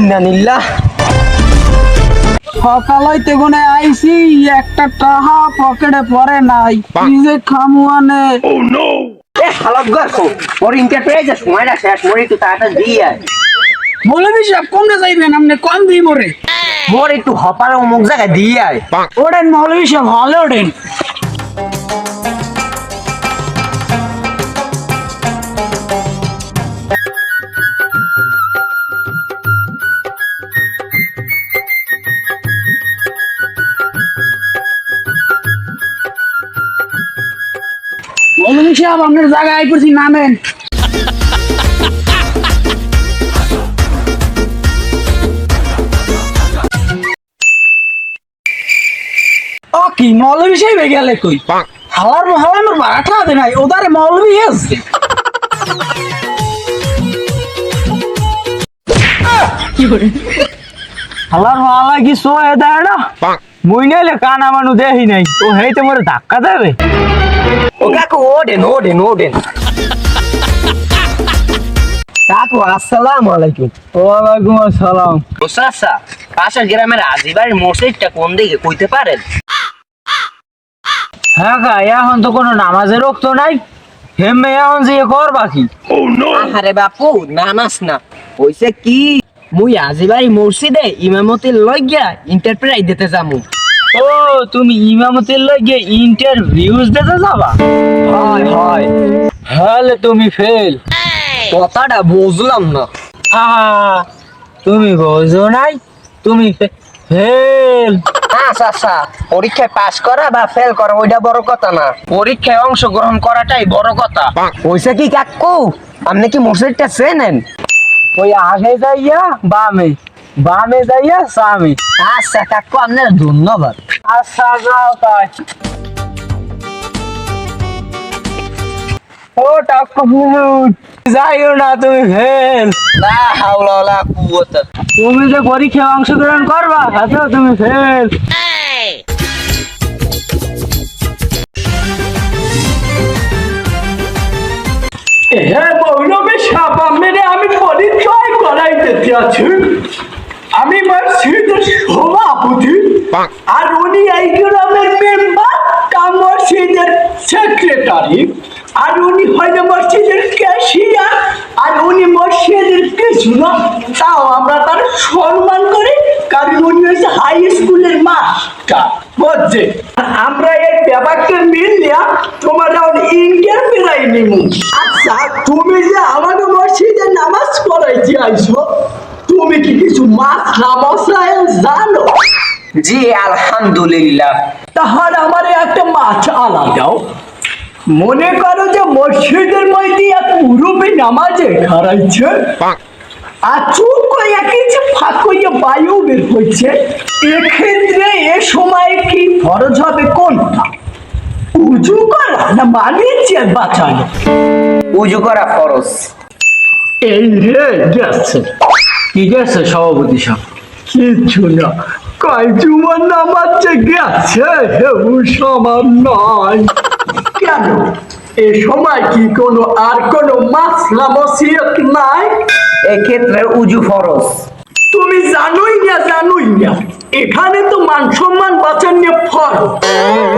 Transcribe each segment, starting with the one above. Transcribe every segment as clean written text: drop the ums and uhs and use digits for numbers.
ইন্নানিল্লাহ। সকাল হইতে গুনে আইছি, একটা টাহা পকেটে পড়ে নাই, কি যে খামুয়ানে। এ হালত গো ওর ইন্টারপ্রাইজে সময়টা শেষ, মরে একটু তাড়াতাড়ি দিয়ে আয়। মৌলভী সাহেব কমনে যাইবেন, আপনি কম দিই মরে। মোর একটু হপার অমুক জায়গায় দিয়ে আয়। ওঠেন মৌলভী সাহেব, হলে ওঠেন। মৌলভী সাহেব আপনার জায়গায় আই পড়ছি, নামেন। ও কি মৌলভী সাহেব গেলে কই? হালার হালার বাটা দে নাই, ওদারে মৌলভী আছে। হালার মালা কি সোয়ে দেয় না, মুই নাইলে কানা মানু দেখি নাই, ও হেইতে মোরে ধাক্কা দেবে। ও কাকু ওঠেন ওঠেন ওঠেন। কাকু আসসালামু আলাইকুম। ওয়ালাইকুম আসসালাম। ও চাচা, পাশের গ্রামের আজিবাড়ির মসজিদটা কোন দিকে কইতে পারেন? হ্যাঁ কা, এখন তো কোনো নামাজের রক্ত নাই, হেমে এখন যে কর বাকি। আরে বাপু, নামাজ না, হইছে কি মুই আজিবাড়ি মসজিদে ইমামতির লইগিয়া ইন্টারপ্রাইজ দিতে যামু। ও তুমি ইমামতির লগে ইন্টারভিউজ দিতে যাবা? হয় হয়। হলে তুমি ফেল। কথাটা বুঝলাম না। আহা, তুমি বোঝো নাই, তুমি ফেল। আচ্ছা, পরীক্ষায় পাস করা বা ফেল করা ওইটা বড় কথা না, পরীক্ষায় অংশগ্রহণ করাটাই বড় কথা। হইছে কি কাকু, আপনি কি মসজিদটা চেনেন? ওই আগে যাইয়া বামে, বামে যাইয়া সামে। আচ্ছা কাকু, আপনার ধন্যবাদ। আচ্ছা যাও তাই। ও টাকু যাইও না, তুমি ফেল। লা হাওলা ওয়ালা কুওয়াতা। তুমি যে পরীক্ষায় অংশগ্রহণ করবা, আচ্ছা তুমি ফেল। হ্যাঁ মৌলভী সাহেব, আপনারে আমি পরিচয় করাইতে চাচ্ছি। আমি মসজিদের সভাপতি, আর উনি এই গ্রামের মেম্বার কা মসজিদের সেক্রেটারি, আর উনি হয়তো মসজিদের ক্যাশিয়ার, আর উনি মসজিদের কিছু না, তাও আমরা তার সম্মান করি, কারণ উনি হচ্ছে হাই স্কুলের মাস্টার, বুঝছে? আমরা এই ব্যাপারটা মিলিয়া তোমার ইন্টারপ্রাইজ নিমু। আচ্ছা, তুমি যে আমাকে মসজিদে নামাজ পড়াইতে আইছো, তুমি কি কিছু মাসলা মশাইল জানো? জি আলহামদুলিল্লাহ। তাহলে আমার একটা মাছালা দাও। মনে করো যে মসজিদের মধ্যে এক মুরব্বী নামাজে খারাইছে, আর চুপ করে কিছু ফাঁক হইয়া বায়ু বের হচ্ছে, এক্ষেত্রে এ সময় কি ফরজ হবে কোনটা? উজু করা না মানিয়ে বাঁচানো? উজু করা ফরজ। এই রে গেছে। কি গেছে সভাপতি সাহেব? কিচ্ছু না, কয় জুমার নামাজ যে গেছে হেউ সমান নয়। কেন এ সময় কি কোনো আর কোনো মাসলা মসিয়ত নাই? এক্ষেত্রে উজু ফরজ। তুমি জানোই না, এখানে তো মান সম্মান বাঁচানো ফরজ।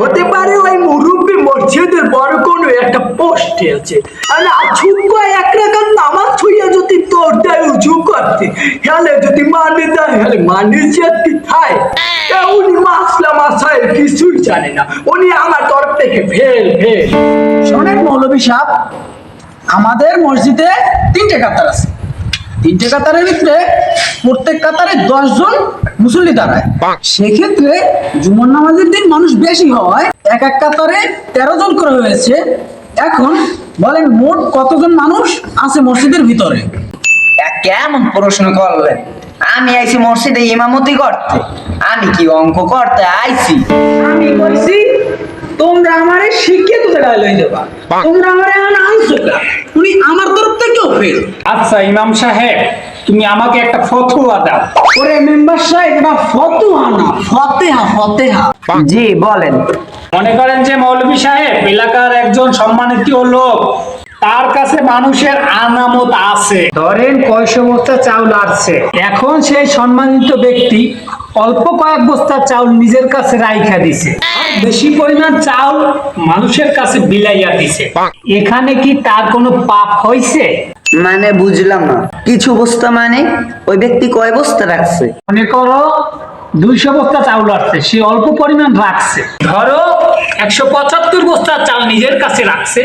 হতে পারে ওই মুরব্বী মসজিদের বড় কোনো একটা পোস্টে আছে, আর আছুক এক রাকাত নামাজ ছুঁয়ে যদি তোরটাই উঁচু করতে, হেলে যদি মানে দেয়, হেলে মানে যেতে খায়। উনি মাসলা মাসায় কিছুই জানে না, উনি আমার তরফ থেকে ফেল। শোনেন মৌলভী সাহেব, আমাদের মসজিদে 3টে কাতার আছে। 3টে কাতারের ভিতরে প্রত্যেক কাতারে 10 জন মুসল্লি দাঁড়ায়। সেক্ষেত্রে জুমার নামাজের দিন মানুষ বেশি হওয়ায় এক কাতারে 13 জন করে হয়েছে। এখন বলেন মোট কতজন মানুষ আছে মসজিদের ভিতরে? কেমন প্রশ্ন করলেন? আমি আইছি মসজিদে ইমামতি করতে, আমি কি অঙ্ক করতে আইছি? আমি বলছি তোমরা আমারে শিখিয়ে তো জায়গায় লই যাবা, তোমরা আমারে এখন আনছো না, উনি আমার তরফ থেকেও ফেল। আচ্ছা ইমাম সাহেব, তুমি আমাকে একটা ফতোয়া দাও। ওরে মেম্বার সাহেব, এটা ফতোয়া না, ফতেহা। জি বলেন। মনে করেন যে মৌলভী সাহেব এলাকার একজন সম্মানিত লোক, তার কাছে মানুষের আনামত আছে। ধরেন কয়শো বস্তা চাউল আসছে, এখন সেই সম্মানিত ব্যক্তি অল্প কয়েক বস্তা চাউল নিজের কাছে রাইখা দিছে, আর বেশি পরিমাণ চাউল মানুষের কাছে বিলাইয়া দিছে। এখানে কি তার কোনো পাপ হইছে? মানে বুঝলাম না, কিছু বস্তা মানে ওই ব্যক্তি কয় বস্তা রাখছে? মনে করো 200 বস্তা চাউল আসছে, সে অল্প পরিমাণ রাখছে। ধরো 175 বস্তা চাল নিজের কাছে রাখছে,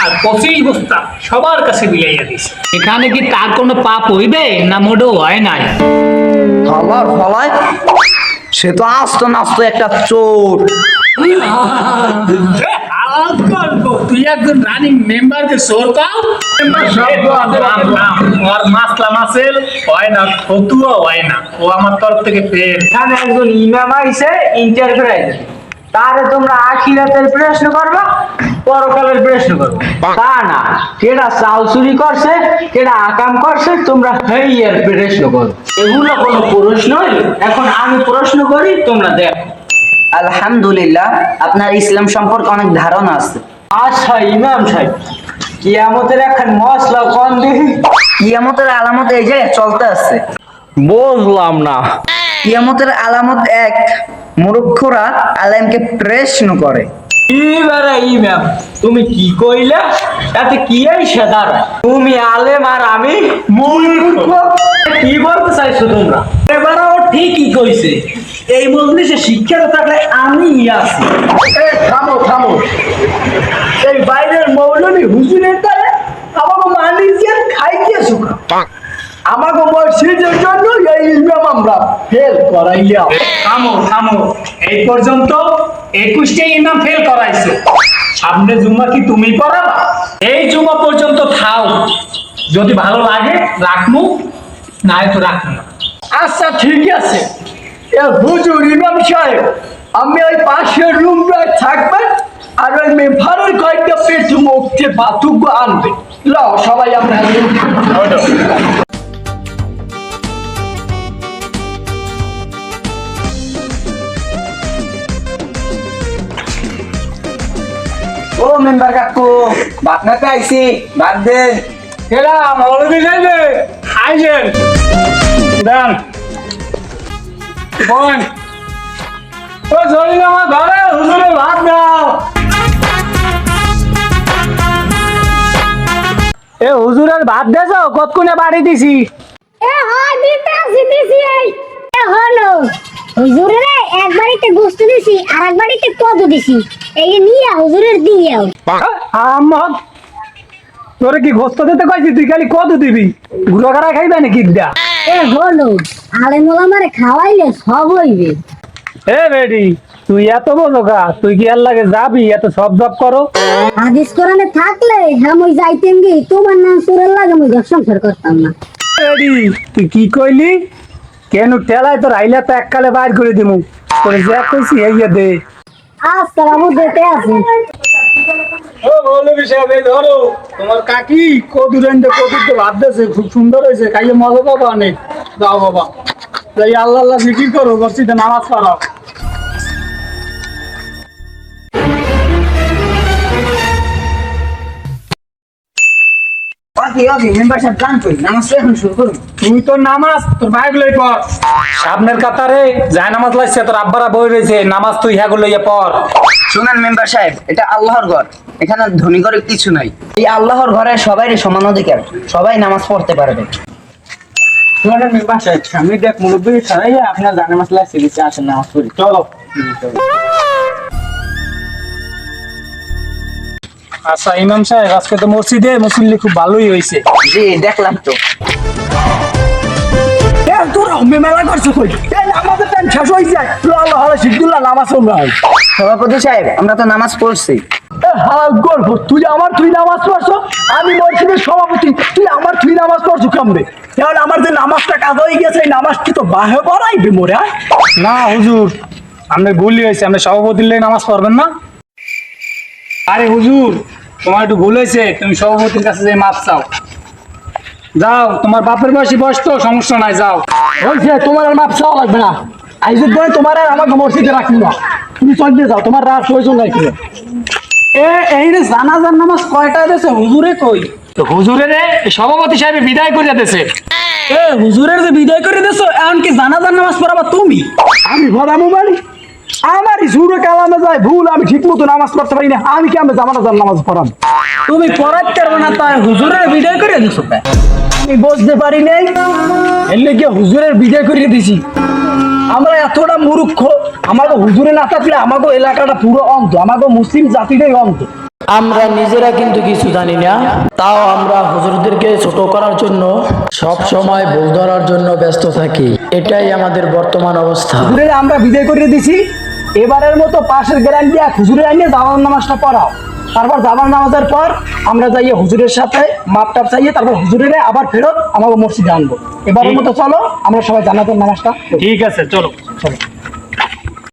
আর 25 বস্তা সবার কাছে বিলাইয়া দিছে। এখানে কি তার কোনো পাপ হইবে না? মোটেও হয় নাই। আমার ফলায় সে তো আস্ত নাস্ত একটা চোর। তুই একজন রানিং মেম্বারকে চোর কাও? ওর মাসলা মাসেল হয় না, ফতুয়া হয় না, ও আমার তরফ থেকে ফের। এখানে একজন ইমাম আইছে ইন্টারফেয়ার, তারে তোমরা আখিরাতের প্রশ্ন করবা, পরকালের প্রশ্ন করবা। তা না, কেডা চাল চুরি করছে, কেডা আকাম করছে, তোমরা হেই এর প্রশ্ন করো। এগুলো কোনো প্রশ্নই। এখন আমি প্রশ্ন করি, তোমরা দেখো। আলহামদুলিল্লাহ, আপনার ইসলাম সম্পর্কে অনেক ধারণা আছে। আচ্ছা ইমাম সাহেব, কিয়ামতের এখন মশলা কোন দেখি? কিয়ামতের আলামত এই যে চলতে আছে। বুঝলাম না। কিয়ামতের আলামত এক, মূর্খরা আলেমকে প্রশ্ন করে। এবারে ইমাম, তুমি কি কইলা? তাতে কি আইসা দাঁড়ায়? তুমি আলেম আর আমি মূর্খ। কি বলতে চাইছো তোমরা? এবারে ও ঠিকই কইছে, এই মজলিসে শিক্ষা থাকলে আমি আছি। থামো থামো, এই বাইরের মৌলবী হুজুরের দ্বারা আমাকে মালিজিয়ান খাইতে সুখা, আমাকে মসজিদের জন্য এই ইমাম আমরা ফেল করাইলাম। থামো থামো, এই পর্যন্ত 21টা ইমাম ফেল করাইছো, সামনে জুম্মা কি তুমি পড়াবা? এই জুম্মা পর্যন্ত থাও, যদি ভালো লাগে রাখমু, না তো রাখবো না। আচ্ছা ঠিক আছে, এ হুজুর ইমাম সাহেব, আমি ওই পাশের রুমটায় থাকবেন, আর ওই মেম্বারের কয়েকটা পেট মুখতে বাতুক আনবে। লও সবাই আমরা ও মেম্বার কাকু, ভাত না আইছি, ভাত দেন। এরা মৌলবি যাইবে, আইছেন দেন বোন। ও জলিল আমার ঘরে হুজুরে ভাত দাও। এ হুজুরের ভাত দেছো? কতক্ষণে বাড়ি দিছি। এ হয় দিতেছি এই এ হলো হুজুরের এক বাড়িতে গোস্ত দিছি আর এক বাড়িতে কত দিছি, এই নিয়ে হুজুরের দিয়েও। আহমদ, তোরে কি গোস্ত দিতে কইছি? তুই খালি কত দিবি? গুড়া কারা খাইবে নাকি দা? এ হলো আলেম ওলামারে খাওয়াইলে সব হইবে। এ বেডি, তুই এত বোঝো কা? তুই কি আর লাগে যাবি এত সব জব করো? হাদিস কোরআনে থাকলে হ্যাঁ মই যাইতেন গে, তোমার নাম সুরের লাগে মই ঘর সংসার করতাম না। বেডি, তুই কি কইলি? কেন টেলায় তোর আইলা তো এককালে বাইর করে দিমু। তোরে যা কইছি হইয়া দে। আচ্ছা বাবু দিতে আছি। ও মৌলবি সাহেব, এই ধরো তোমার কাকি কদুরেন্ডে কদুরতে ভাত দিয়েছে, খুব সুন্দর হয়েছে, খাইয়ে মজা পাবো অনেক। যাও বাবা, যাই আল্লাহ আল্লাহ জিকির করো, মসজিদে নামাজ পড়ো। তুই তো নামাজ তোর ভাইগুলোই পড়। সামনের কাতারে যায় নামাজ লাগছে, তোর আব্বারা বই রয়েছে, নামাজ তুই হ্যাঁ লইয়া পড়। শুনেন মেম্বার সাহেব, এটা আল্লাহর ঘর, এখানে ধনী ঘরের কিছু নাই। এই আল্লাহর ঘরে সবাই সমান অধিকার, সবাই নামাজ পড়তে পারবে। শুনেন মেম্বার সাহেব, আমি দেখ মুরব্বী ছাড়াই আপনার জানা মাস লাগছে, দিচ্ছে আসেন নামাজ পড়ি, চলো। আচ্ছা ইমাম সাহেব, আজকে তো মসজিদে মুসল্লি খুব ভালোই হয়েছে। জি দেখলাম তো। তোরা মেলা করছো কই? আমাদের টাইম শেষ হয়ে যায়, আল্লাহ শিখদুল্লাহ নামাজ পড়া হয়। সভাপতি সাহেব, আমরা তো নামাজ পড়ছি। গর্ব, তুই নামাজ পড়ছো, আমি মসজিদের সভাপতি, তুই নামাজ পড়ছো কেমনে? তাহলে আমার যে নামাজটা কাজ হয়ে গেছে, এই নামাজ কি তো বাহে পড়াইবে মোরে? না হুজুর, আমরা ভুলই হয়েছে, আমরা সভাপতির লাই নামাজ পড়বেন না? আরে হুজুর, তোমার একটু ভুল হয়েছে, তুমি সভাপতির কাছে যে মাপ চাও। যাও, তোমার বাপের বয়সী বয়স তো, সমস্যা নাই, যাও। বলছে তোমার আর মাপ চাওয়া লাগবে না, আইজুর বয় তোমার আর আমাকে মসজিদে রাখবো না, তুমি চলতে যাও, তোমার রাত প্রয়োজন নাই। এই রে জানাজার নামাজ কয়টা দেছে হুজুরে কই? তো হুজুরের সভাপতি সাহেব বিদায় করে দিতেছে। হুজুরের যে বিদায় করে দিছো, এখন কি জানাজার নামাজ পড়াবা তুমি? আমি ভরামো মানে আমারই সুরে কালামে যায় ভুল, আমি ঠিক মতো নামাজ পড়তে পারি না, আমি কি আমি জামানাজার নামাজ পড়াম? তুমি পড়াতে পারবে না, তাই হুজুরের বিদায় করে দিছো। আমি বুঝতে পারি নাই, এলে গিয়ে হুজুরের বিদায় করে দিছি। আমরা এতটা মূর্খ, আমাকে হুজুরে না থাকলে আমাকে এলাকাটা পুরো অন্ধ, আমাকে মুসলিম জাতিটাই অন্ধ। আমরা নিজেরা কিন্তু কিছু জানি না, তাও আমরা হুজুরদেরকে ছোট করার জন্য সব সময় ভুল ধরার জন্য ব্যস্ত থাকি। এটাই আমাদের বর্তমান অবস্থা। হুজুরের আমরা বিদায় করে দিছি, এবারের মতো পাশের গ্যারান্টি এক হুজুরে আইনে জামার নামাজটা পড়াও। তারপর জামার নামাজের পর আমরা যাইয়ে হুজুরের সাথে মাপটাপ চাইয়ে তারপর হুজুরের আবার ফেরত আমাকে মসজিদে আনবো। এবারের মতো চলো আমরা সবাই জানাজার নামাজটা পড়ি। ঠিক আছে, চলো। চলো।